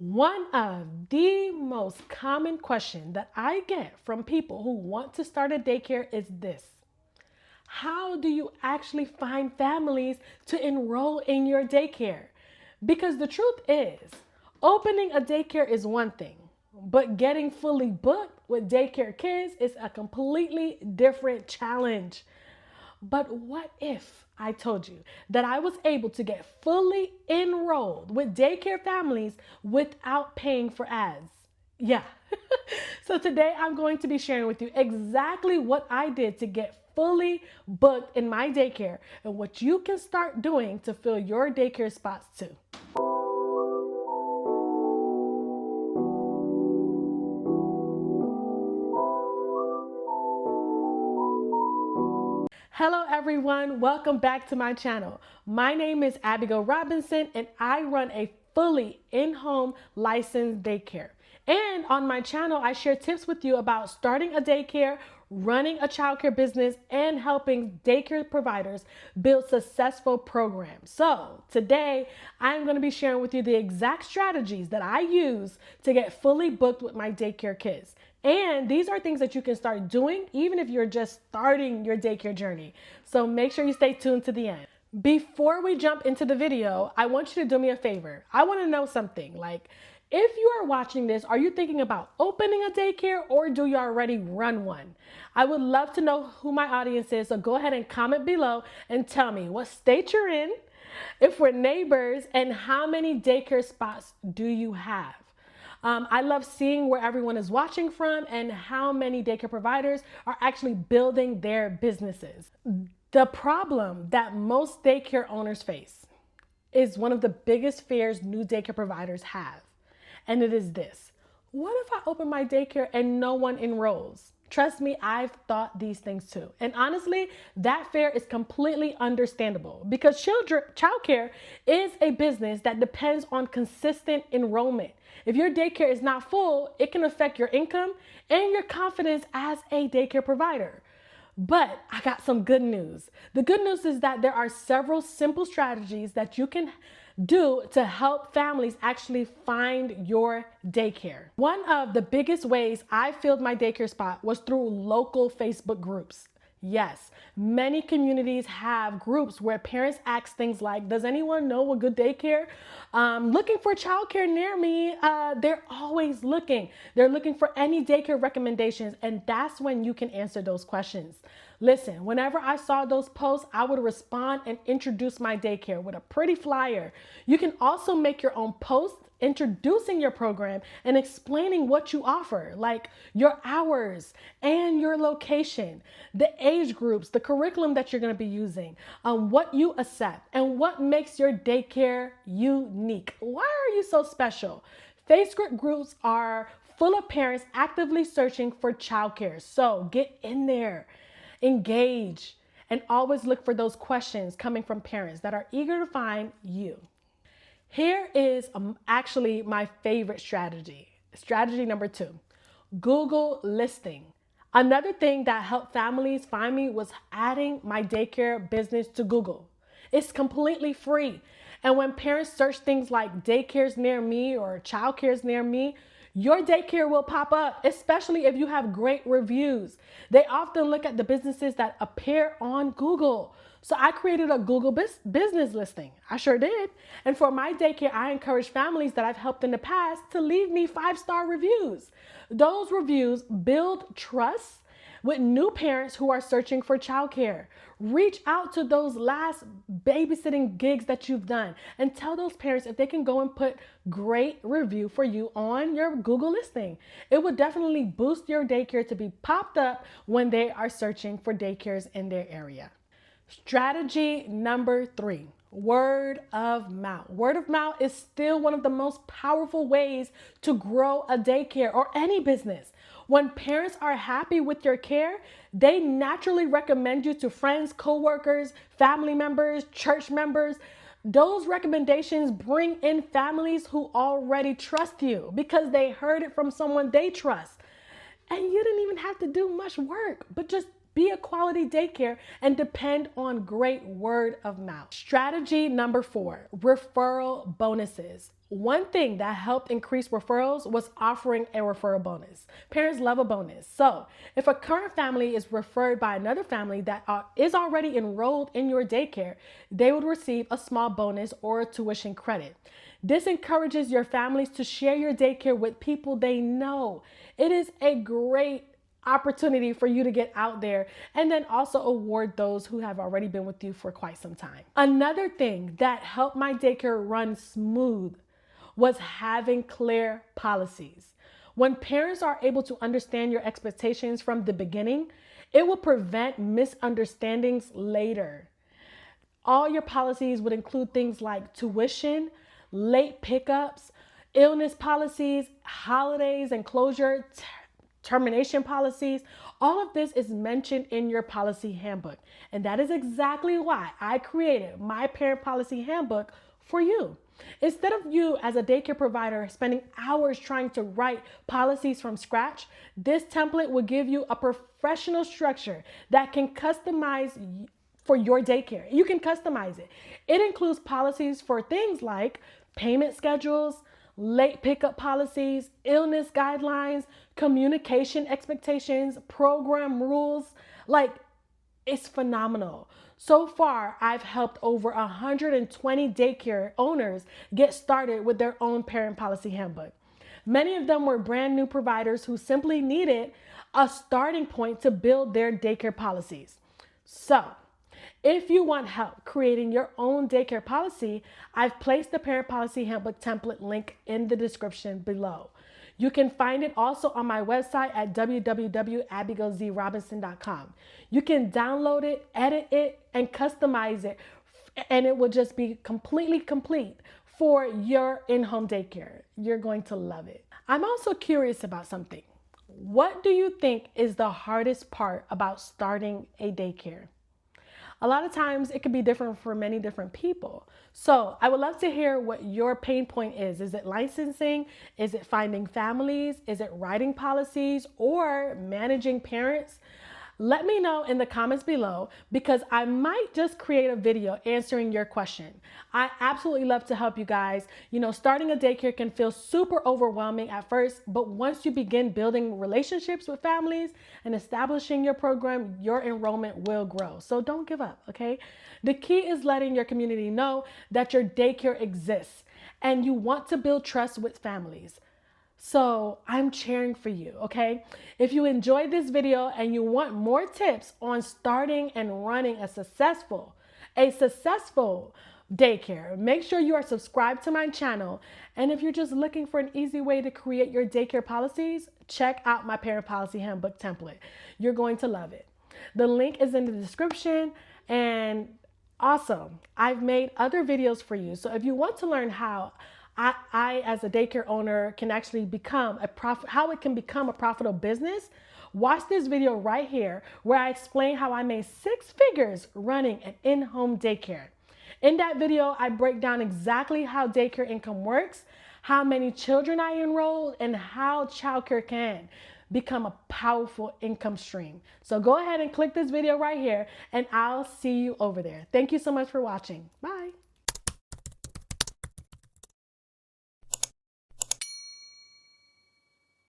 One of the most common questions that I get from people who want to start a daycare is this. How do you actually find families to enroll in your daycare? Because the truth is, opening a daycare is one thing, but getting fully booked with daycare kids is a completely different challenge. But what if I told you that I was able to get fully enrolled with daycare families without paying for ads? Yeah. So today I'm going to be sharing with you exactly what I did to get fully booked in my daycare and what you can start doing to fill your daycare spots too. Hello everyone, welcome back to my channel. My name is Abigail Robinson and I run a fully in-home licensed daycare. And on my channel, I share tips with you about starting a daycare, running a childcare business, and helping daycare providers build successful programs. So today, I'm going to be sharing with you the exact strategies that I use to get fully booked with my daycare kids. And these are things that you can start doing even if you're just starting your daycare journey. So make sure you stay tuned to the end. Before we jump into the video, I want you to do me a favor. I want to know something like, if you are watching this, are you thinking about opening a daycare or do you already run one? I would love to know who my audience is, so go ahead and comment below and tell me what state you're in, if we're neighbors, and how many daycare spots do you have? I love seeing where everyone is watching from and how many daycare providers are actually building their businesses. The problem that most daycare owners face is one of the biggest fears new daycare providers have. And it is this: what if I open my daycare and no one enrolls? Trust me, I've thought these things too. And honestly, that fear is completely understandable because childcare is a business that depends on consistent enrollment. If your daycare is not full, it can affect your income and your confidence as a daycare provider. But I got some good news. The good news is that there are several simple strategies that you can do to help families actually find your daycare. One of the biggest ways I filled my daycare spot was through local Facebook groups. Yes, many communities have groups where parents ask things like, does anyone know a good daycare? Looking for childcare near me. They're always looking. They're looking for any daycare recommendations, and that's when you can answer those questions. Listen, whenever I saw those posts, I would respond and introduce my daycare with a pretty flyer. You can also make your own posts introducing your program and explaining what you offer, like your hours and your location, the age groups, the curriculum that you're going to be using, what you accept, and what makes your daycare unique. Why are you so special? Facebook groups are full of parents actively searching for childcare. So get in there, engage, and always look for those questions coming from parents that are eager to find you. Here is actually my favorite strategy. Strategy number 2, Google listing. Another thing that helped families find me was adding my daycare business to Google. It's completely free. And when parents search things like daycares near me or childcares near me, your daycare will pop up, especially if you have great reviews. They often look at the businesses that appear on Google. So I created a Google business listing. I sure did. And for my daycare, I encourage families that I've helped in the past to leave me 5-star reviews. Those reviews build trust with new parents who are searching for childcare. Reach out to those last babysitting gigs that you've done and tell those parents if they can go and put great review for you on your Google listing. It would definitely boost your daycare to be popped up when they are searching for daycares in their area. Strategy number 3, word of mouth. Word of mouth is still one of the most powerful ways to grow a daycare or any business. When parents are happy with your care, they naturally recommend you to friends, coworkers, family members, church members. Those recommendations bring in families who already trust you because they heard it from someone they trust. And you didn't even have to do much work, but just be a quality daycare, and depend on great word of mouth. Strategy number 4, referral bonuses. One thing that helped increase referrals was offering a referral bonus. Parents love a bonus. So if a current family is referred by another family that is already enrolled in your daycare, they would receive a small bonus or tuition credit. This encourages your families to share your daycare with people they know. It is a great opportunity for you to get out there and then also award those who have already been with you for quite some time. Another thing that helped my daycare run smooth was having clear policies. When parents are able to understand your expectations from the beginning, it will prevent misunderstandings later. All your policies would include things like tuition, late pickups, illness policies, holidays and closure, termination policies. All of this is mentioned in your policy handbook. And that is exactly why I created my parent policy handbook for you. Instead of you as a daycare provider spending hours trying to write policies from scratch, this template will give you a professional structure that can customize for your daycare. You can customize it. It includes policies for things like payment schedules, late pickup policies, illness guidelines, communication expectations, program rules. Like, it's phenomenal. So far, I've helped over 120 daycare owners get started with their own parent policy handbook. Many of them were brand new providers who simply needed a starting point to build their daycare policies. So, if you want help creating your own daycare policy, I've placed the parent policy handbook template link in the description below. You can find it also on my website at www.abigailzrobinson.com. You can download it, edit it, and customize it, and it will just be completely complete for your in-home daycare. You're going to love it. I'm also curious about something. What do you think is the hardest part about starting a daycare? A lot of times it can be different for many different people. So I would love to hear what your pain point is. Is it licensing? Is it finding families? Is it writing policies or managing parents? Let me know in the comments below because I might just create a video answering your question. I absolutely love to help you guys. You know, starting a daycare can feel super overwhelming at first, but once you begin building relationships with families and establishing your program, your enrollment will grow. So don't give up, okay? The key is letting your community know that your daycare exists and you want to build trust with families. So I'm cheering for you, okay? If you enjoyed this video and you want more tips on starting and running a successful daycare, make sure you are subscribed to my channel. And if you're just looking for an easy way to create your daycare policies, check out my parent policy handbook template. You're going to love it. The link is in the description. And awesome, I've made other videos for you. So if you want to learn how I as a daycare owner can actually become how it can become a profitable business, watch this video right here where I explain how I made 6 figures running an in-home daycare. In that video, I break down exactly how daycare income works, how many children I enrolled, and how childcare can become a powerful income stream. So go ahead and click this video right here and I'll see you over there. Thank you so much for watching. Bye.